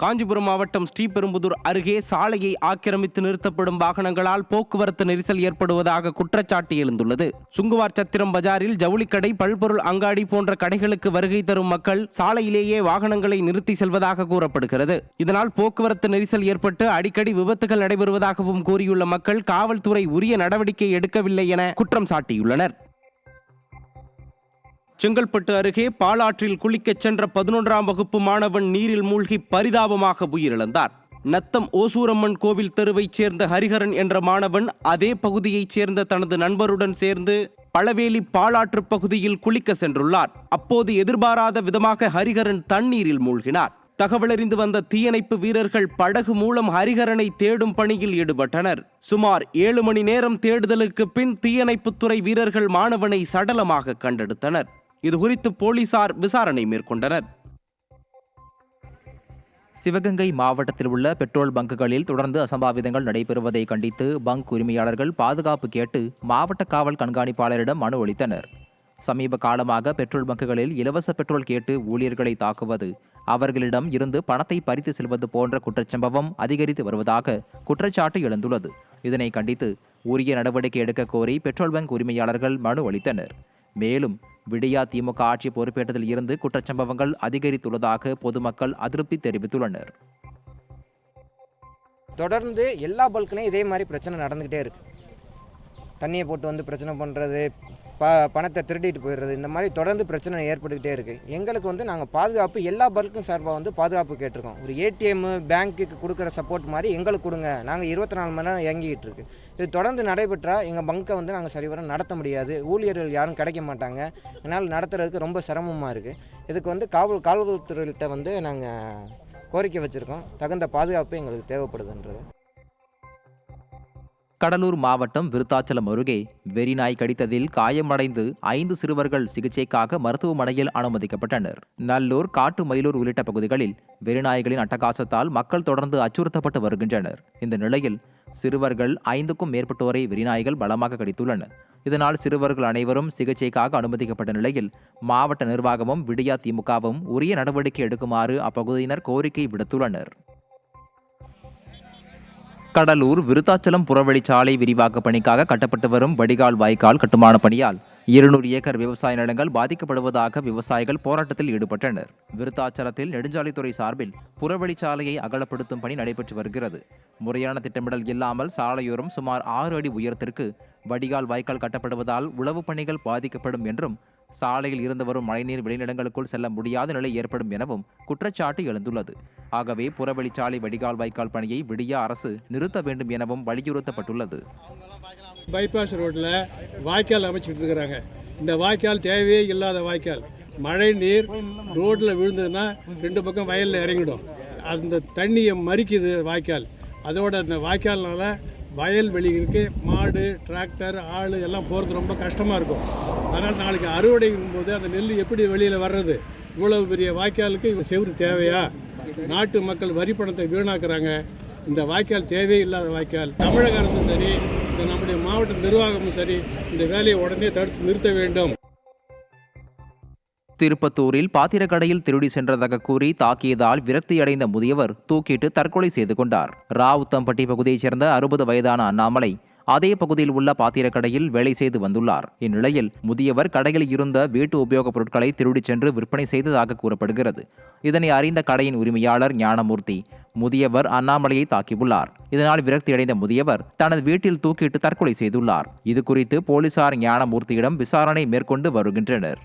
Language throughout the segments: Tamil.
காஞ்சிபுரம் மாவட்டம் ஸ்ரீபெரும்புதூர் அருகே சாலையை ஆக்கிரமித்து நிறுத்தப்படும் வாகனங்களால் போக்குவரத்து நெரிசல் ஏற்படுவதாக குற்றச்சாட்டு எழுந்துள்ளது. சுங்குவார் சத்திரம் பஜாரில் ஜவுளிக்கடை, பல்பொருள் அங்காடி போன்ற கடைகளுக்கு வருகை தரும் மக்கள் சாலையிலேயே வாகனங்களை நிறுத்தி செல்வதாக கூறப்படுகிறது. இதனால் போக்குவரத்து நெரிசல் ஏற்பட்டு அடிக்கடி விபத்துகள் நடைபெறுவதாகவும் கூறியுள்ள மக்கள் காவல்துறை உரிய நடவடிக்கை எடுக்கவில்லை என குற்றம் சாட்டியுள்ளனர். செங்கல்பட்டு அருகே பாலாற்றில் குளிக்கச் சென்ற 11ஆம் வகுப்பு மாணவன் நீரில் மூழ்கி பரிதாபமாக உயிரிழந்தார். நத்தம் ஓசூரம்மன் கோவில் தெருவைச் சேர்ந்த ஹரிஹரன் என்ற மாணவன் அதே பகுதியைச் சேர்ந்த தனது நண்பருடன் சேர்ந்து பழவேலி பாலாற்று பகுதியில் குளிக்க சென்றுள்ளார். அப்போது எதிர்பாராத விதமாக ஹரிஹரன் தண்ணீரில் மூழ்கினார். தகவலறிந்து வந்த தீயணைப்பு வீரர்கள் படகு மூலம் ஹரிஹரனை தேடும் பணியில் ஈடுபட்டனர். சுமார் 7 மணி நேரம் தேடுதலுக்கு பின் தீயணைப்புத்துறை வீரர்கள் மாணவனை சடலமாக கண்டெடுத்தனர். இதுகுறித்து போலீசார் விசாரணை மேற்கொண்டனர். சிவகங்கை மாவட்டத்தில் உள்ள பெட்ரோல் பங்குகளில் தொடர்ந்து அசம்பாவிதங்கள் நடைபெறுவதை கண்டித்து பங்க் உரிமையாளர்கள் பாதுகாப்பு கேட்டு மாவட்ட காவல் கண்காணிப்பாளரிடம் மனு அளித்தனர். சமீப காலமாக பெட்ரோல் பங்குகளில் இலவச பெட்ரோல் கேட்டு ஊழியர்களை தாக்குவது, அவர்களிடம் இருந்து பணத்தை பறித்து செல்வது போன்ற குற்றச்சம்பவம் அதிகரித்து வருவதாக குற்றச்சாட்டு எழுந்துள்ளது. இதனை கண்டித்து உரிய நடவடிக்கை எடுக்க கோரி பெட்ரோல் பங்க் உரிமையாளர்கள் மனு அளித்தனர். மேலும் விடியா திமுக ஆட்சி பொறுப்பேற்றதில் இருந்து குற்றச்சம்பவங்கள் அதிகரித்துள்ளதாக பொதுமக்கள் அதிருப்தி தெரிவித்துள்ளனர். தொடர்ந்து எல்லா பல்க்லையும் இதே மாதிரி பிரச்சனை நடந்துக்கிட்டே இருக்கு. தண்ணியை போட்டு வந்து பிரச்சனை பண்ணுறது, பணத்தை திருடிட்டு போயிடுறது, இந்த மாதிரி தொடர்ந்து பிரச்சனை ஏற்பட்டுக்கிட்டே இருக்குது. எங்களுக்கு வந்து நாங்கள் பாதுகாப்பு எல்லா பல்க்கும் சார்பாக வந்து பாதுகாப்பு கேட்டிருக்கோம். ஒரு ஏடிஎம் பேங்க்குக்கு கொடுக்குற சப்போர்ட் மாதிரி எங்களுக்கு கொடுங்க. நாங்கள் 24 மணி நேரம் இயங்கிக்கிட்டு இருக்கு. இது தொடர்ந்து நடைபெற்றால் எங்கள் பங்கை வந்து நாங்கள் சரிவர நடத்த முடியாது. ஊழியர்கள் யாரும் கிடைக்க மாட்டாங்க. என்னால் நடத்துறதுக்கு ரொம்ப சிரமமாக இருக்குது. இதுக்கு வந்து காவல்துறையிட்ட வந்து நாங்கள் கோரிக்கை வச்சுருக்கோம். தகுந்த பாதுகாப்பு எங்களுக்கு தேவைப்படுதுன்றது. கடலூர் மாவட்டம் விருத்தாச்சலம் அருகே வெறிநாய் கடித்ததில் காயமடைந்து 5 சிறுவர்கள் சிகிச்சைக்காக மருத்துவமனையில் அனுமதிக்கப்பட்டனர். நல்லூர், காட்டு மயிலூர் உள்ளிட்ட பகுதிகளில் வெறிநாய்களின் அட்டகாசத்தால் மக்கள் தொடர்ந்து அச்சுறுத்தப்பட்டு வருகின்றனர். இந்த நிலையில் சிறுவர்கள் 5க்கும் மேற்பட்டோரை வெறிநாய்கள் பலமாக கடித்துள்ளனர். இதனால் சிறுவர்கள் அனைவரும் சிகிச்சைக்காக அனுமதிக்கப்பட்ட நிலையில் மாவட்ட நிர்வாகமும் விடியா திமுகவும் உரிய நடவடிக்கை எடுக்குமாறு அப்பகுதியினர் கோரிக்கை விடுத்துள்ளனர். கடலூர் விருத்தாச்சலம் புறவழிச்சாலை விரிவாக்க பணிக்காக கட்டப்பட்டு வரும் வடிகால் வாய்க்கால் கட்டுமான பணியால் 200 ஏக்கர் விவசாய நிலங்கள் பாதிக்கப்படுவதாக விவசாயிகள் போராட்டத்தில் ஈடுபட்டனர். விருத்தாச்சலத்தில் நெடுஞ்சாலைத்துறை சார்பில் புறவழிச்சாலையை அகலப்படுத்தும் பணி நடைபெற்று வருகிறது. முறையான திட்டமிடல் இல்லாமல் சாலையோரம் சுமார் 6 அடி உயரத்திற்கு வடிகால் வாய்க்கால் கட்டப்படுவதால் உழவு பணிகள் பாதிக்கப்படும் என்றும், சாலையில் இருந்து வரும் மழைநீர் வெளிநிலங்களுக்குள் செல்ல முடியாத நிலை ஏற்படும் எனவும் குற்றச்சாட்டு எழுந்துள்ளது. ஆகவே புறவழிச்சாலை வடிகால் வாய்க்கால் பணியை விடியா அரசு நிறுத்த வேண்டும் எனவும் வலியுறுத்தப்பட்டுள்ளது. பைபாஸ் ரோட்டில் வாய்க்கால் அமைச்சிட்டு இருக்கிறாங்க. இந்த வாய்க்கால் தேவையே இல்லாத வாய்க்கால். மழை நீர் ரோட்டில் விழுந்ததுன்னா 2 பக்கம் வயலில் இறங்கிடும். அந்த தண்ணியை மறிக்குது வாய்க்கால். அதோட அந்த வாய்க்கால்னால வயல்வெளிகளுக்கு மாடு, டிராக்டர், ஆள் எல்லாம் போகிறது ரொம்ப கஷ்டமாக இருக்கும். அதனால் நாளைக்கு அறுவடைக்கும் போது அந்த நெல் எப்படி வெளியில் வர்றது? இவ்வளவு பெரிய வாய்க்காலுக்கு செவுறு தேவையா? நாட்டு மக்கள் வரி பணத்தை வீணாக்குறாங்க. இந்த வாய்க்கால் தேவையில்லாத வாய்க்கால். தமிழக அரசும் சரி, இந்த நம்முடைய மாவட்ட நிர்வாகமும் சரி, இந்த வேலையை உடனே தடுத்து நிறுத்த வேண்டும். திருப்பத்தூரில் பாத்திரக்கடையில் திருடி சென்றதாக கூறி தாக்கியதால் விரக்தியடைந்த முதியவர் தூக்கிட்டு தற்கொலை செய்து கொண்டார். ராவுத்தம்பட்டி பகுதியைச் சேர்ந்த 60 வயதான அண்ணாமலை அதே பகுதியில் உள்ள பாத்திரக்கடையில் வேலை செய்து வந்துள்ளார். இந்நிலையில் முதியவர் கடையில் இருந்த வீட்டு உபயோகப் பொருட்களை திருடிச் சென்று விற்பனை செய்ததாக கூறப்படுகிறது. இதனை அறிந்த கடையின் உரிமையாளர் ஞானமூர்த்தி முதியவர் அண்ணாமலையை தாக்கியுள்ளார். இதனால் விரக்தியடைந்த முதியவர் தனது வீட்டில் தூக்கிட்டு தற்கொலை செய்துள்ளார். இதுகுறித்து போலீசார் ஞானமூர்த்தியிடம் விசாரணை மேற்கொண்டு வருகின்றனர்.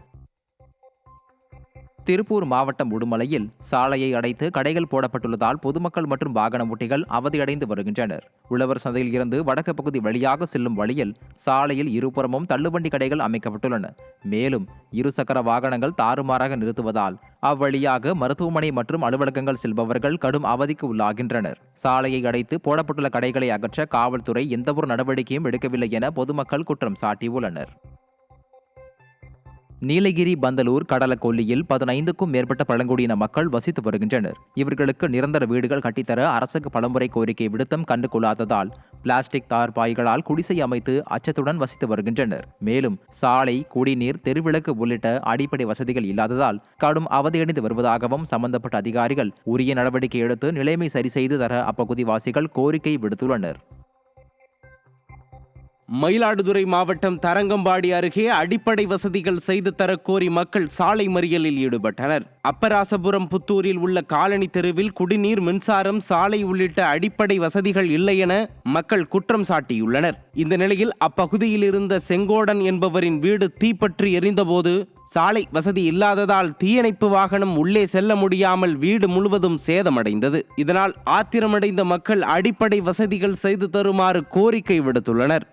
திருப்பூர் மாவட்டம் உடுமலையில் சாலையை அடைத்து கடைகள் போடப்பட்டுள்ளதால் பொதுமக்கள் மற்றும் வாகன ஓட்டிகள் அவதியடைந்து வருகின்றனர். உழவர் சந்தையில் இருந்து வடக்கு பகுதி வழியாக செல்லும் வழியில் சாலையில் இருபுறமும் தள்ளுவண்டி கடைகள் அமைக்கப்பட்டுள்ளன. மேலும் 2 சக்கர வாகனங்கள் தாறுமாறாக நிறுத்துவதால் அவ்வழியாக மருத்துவமனை மற்றும் அலுவலகங்கள் செல்பவர்கள் கடும் அவதிக்கு உள்ளாகின்றனர். சாலையை அடைத்து போடப்பட்டுள்ள கடைகளை அகற்ற காவல்துறை எந்தவொரு நடவடிக்கையும் எடுக்கவில்லை என பொதுமக்கள் குற்றம் சாட்டியுள்ளனர். நீலகிரி பந்தலூர் கடலக்கொல்லியில் 15க்கும் மேற்பட்ட பழங்குடியின மக்கள் வசித்து வருகின்றனர். இவர்களுக்கு நிரந்தர வீடுகள் கட்டித்தர அரசுக்கு பலமுறை கோரிக்கை விடுத்தும் கண்டுகொள்ளாததால் பிளாஸ்டிக் தார்பாய்களால் குடிசை அமைத்து அச்சத்துடன் வசித்து வருகின்றனர். மேலும் சாலை, குடிநீர், தெருவிளக்கு உள்ளிட்ட அடிப்படை வசதிகள் இல்லாததால் கடும் அவதியடைந்து வருவதாகவும் சம்பந்தப்பட்ட அதிகாரிகள் உரிய நடவடிக்கை எடுத்து நிலைமை சரி செய்து தர அப்பகுதிவாசிகள் கோரிக்கை விடுத்துள்ளனர். மயிலாடுதுறை மாவட்டம் தரங்கம்பாடி அருகே அடிப்படை வசதிகள் செய்து தரக்கோரி மக்கள் சாலை மறியலில் ஈடுபட்டனர். அப்பராசபுரம் புத்தூரில் உள்ள காலனி தெருவில் குடிநீர், மின்சாரம், சாலை உள்ளிட்ட அடிப்படை வசதிகள் இல்லை என மக்கள் குற்றம் சாட்டியுள்ளனர். இந்த நிலையில் அப்பகுதியில் இருந்த செங்கோடன் என்பவரின் வீடு தீப்பற்றி எரிந்தபோது சாலை வசதி இல்லாததால் தீயணைப்பு வாகனம் உள்ளே செல்ல முடியாமல் வீடு முழுவதும் சேதமடைந்தது. இதனால் ஆத்திரமடைந்த மக்கள் அடிப்படை வசதிகள் செய்து தருமாறு கோரிக்கை விடுத்துள்ளனர்.